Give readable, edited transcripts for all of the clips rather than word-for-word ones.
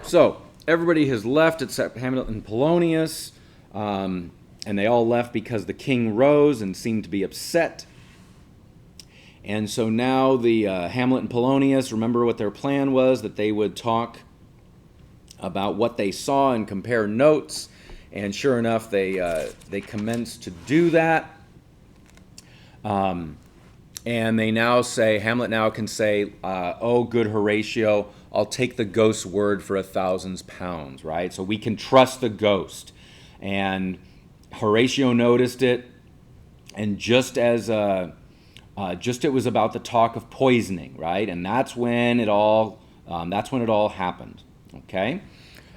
So everybody has left except Hamlet and Polonius, and they all left because the king rose and seemed to be upset. And so now the Hamlet and Polonius, remember what their plan was, that they would talk about what they saw and compare notes. And sure enough, they commenced to do that. And they now say, Hamlet now can say, oh, good Horatio, I'll take the ghost's word for 1,000 pounds, right? So we can trust the ghost. And Horatio noticed it, and just as it was about the talk of poisoning, right? And that's when it all happened. Okay,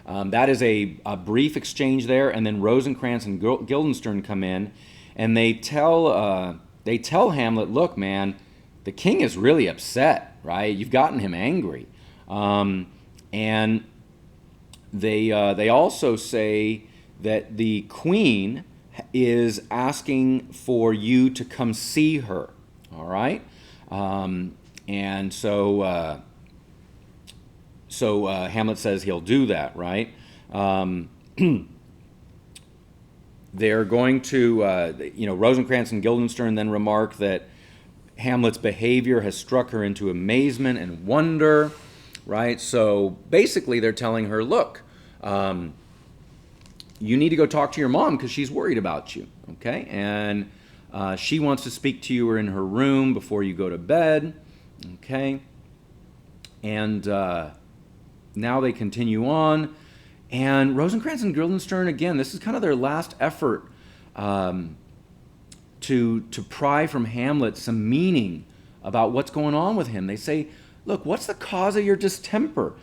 that is a brief exchange there, and then Rosencrantz and Guildenstern come in, and they tell Hamlet, look, man, the king is really upset, right? You've gotten him angry, and they also say that the queen is asking for you to come see her. All right, and so Hamlet says he'll do that, right? They're going to, Rosencrantz and Guildenstern then remark that Hamlet's behavior has struck her into amazement and wonder, right? So basically, they're telling her, look, you need to go talk to your mom because she's worried about you, okay? And she wants to speak to you in her room before you go to bed, okay? And now they continue on. And Rosencrantz and Guildenstern, again, this is kind of their last effort to pry from Hamlet some meaning about what's going on with him. They say, look, what's the cause of your distemper?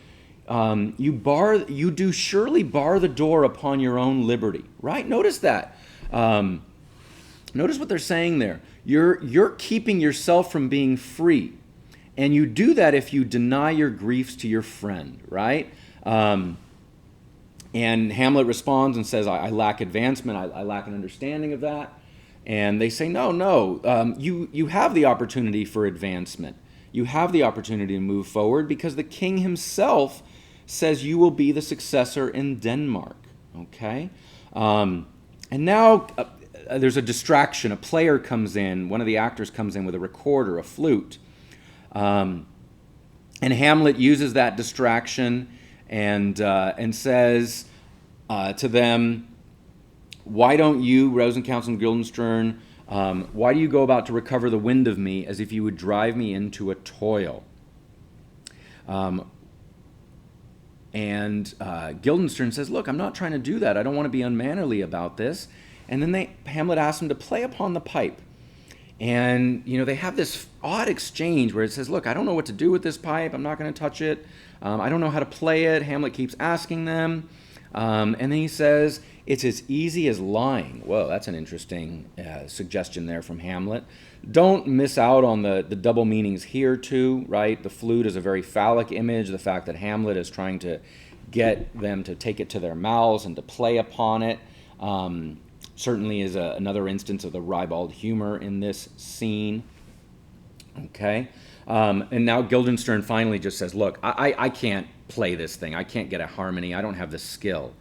You do surely bar the door upon your own liberty, right? Notice that. Notice what they're saying there. You're keeping yourself from being free. And you do that if you deny your griefs to your friend, right? And Hamlet responds and says, I lack advancement. I lack an understanding of that. And they say, no. You have the opportunity for advancement. You have the opportunity to move forward because the king himself says you will be the successor in Denmark, okay? And now there's a distraction. A player comes in. One of the actors comes in with a recorder, a flute. And Hamlet uses that distraction and says to them, why don't you, Rosencrantz and Guildenstern, why do you go about to recover the wind of me as if you would drive me into a toil? And Guildenstern says, look, I'm not trying to do that. I don't want to be unmannerly about this. And then Hamlet asks him to play upon the pipe. And, they have this odd exchange where it says, look, I don't know what to do with this pipe. I'm not going to touch it. I don't know how to play it. Hamlet keeps asking them. And then he says, it's as easy as lying. Whoa, that's an interesting suggestion there from Hamlet. Don't miss out on the double meanings here, too, right? The flute is a very phallic image. The fact that Hamlet is trying to get them to take it to their mouths and to play upon it certainly is another instance of the ribald humor in this scene. Okay? And now Guildenstern finally just says, look, I can't play this thing. I can't get a harmony. I don't have the skill.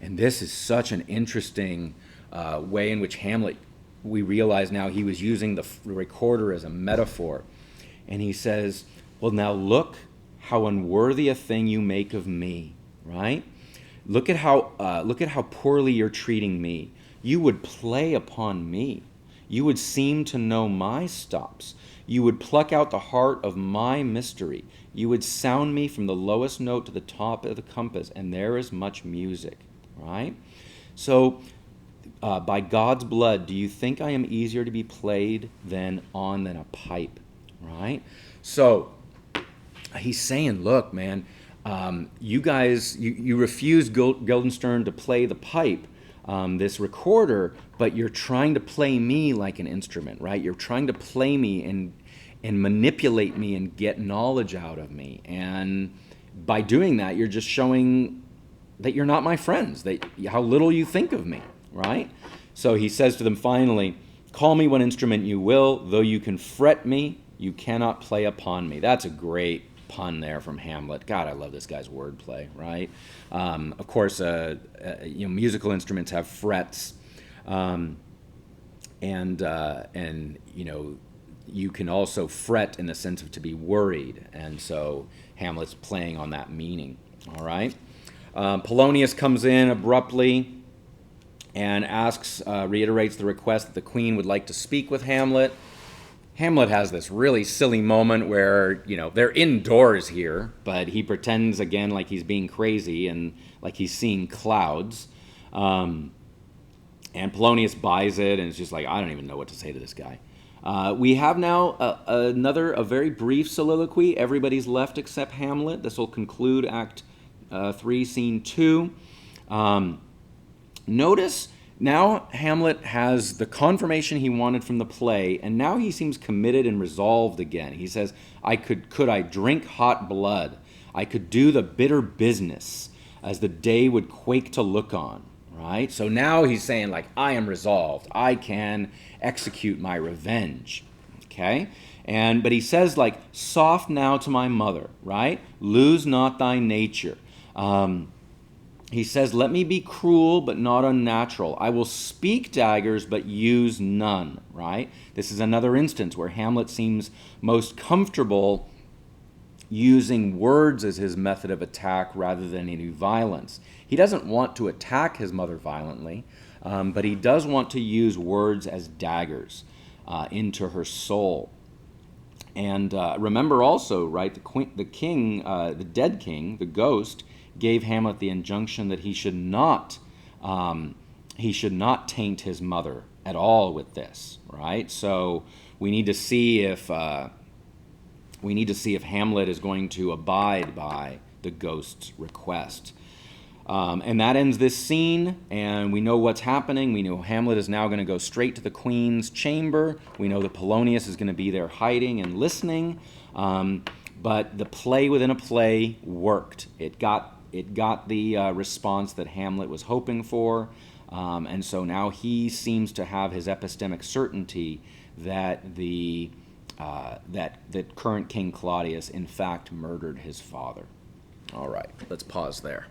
And this is such an interesting way in which Hamlet, we realize now he was using the recorder as a metaphor. And he says, well, now look how unworthy a thing you make of me, right? Look at how poorly you're treating me. You would play upon me. You would seem to know my stops. You would pluck out the heart of my mystery. You would sound me from the lowest note to the top of the compass, and there is much music, right? So, by God's blood, do you think I am easier to be played than a pipe, right? So, he's saying, look, man, you guys, you refused Guildenstern to play the pipe, this recorder, but you're trying to play me like an instrument, right? You're trying to play me and manipulate me and get knowledge out of me. And by doing that, you're just showing that you're not my friends, that how little you think of me, right? So he says to them finally, call me what instrument you will, though you can fret me, you cannot play upon me. That's a great pun there from Hamlet. God, I love this guy's wordplay, right? Of course, musical instruments have frets, and you can also fret in the sense of to be worried, and so Hamlet's playing on that meaning. All right. Polonius comes in abruptly and reiterates the request that the queen would like to speak with Hamlet. Hamlet has this really silly moment where, they're indoors here, but he pretends again like he's being crazy and like he's seeing clouds. And Polonius buys it and is just like, I don't even know what to say to this guy. We have now a very brief soliloquy. Everybody's left except Hamlet. This will conclude Act 3, Scene 2. Notice now Hamlet has the confirmation he wanted from the play, and now he seems committed and resolved again. He says, could I drink hot blood? I could do the bitter business, as the day would quake to look on. Right? So now he's saying, like, I am resolved. I can execute my revenge. Okay? But he says, like, soft now to my mother, right? Lose not thy nature. He says, let me be cruel, but not unnatural. I will speak daggers, but use none, right? This is another instance where Hamlet seems most comfortable using words as his method of attack rather than any violence. He doesn't want to attack his mother violently, but he does want to use words as daggers into her soul. And remember also, right, the king, the dead king, the ghost, gave Hamlet the injunction that he should not taint his mother at all with this, right? So we need to see if Hamlet is going to abide by the ghost's request. And that ends this scene, and we know what's happening. We know Hamlet is now going to go straight to the queen's chamber. We know that Polonius is going to be there hiding and listening. But the play within a play worked. It got the response that Hamlet was hoping for, and so now he seems to have his epistemic certainty that that current King Claudius in fact murdered his father. All right, let's pause there.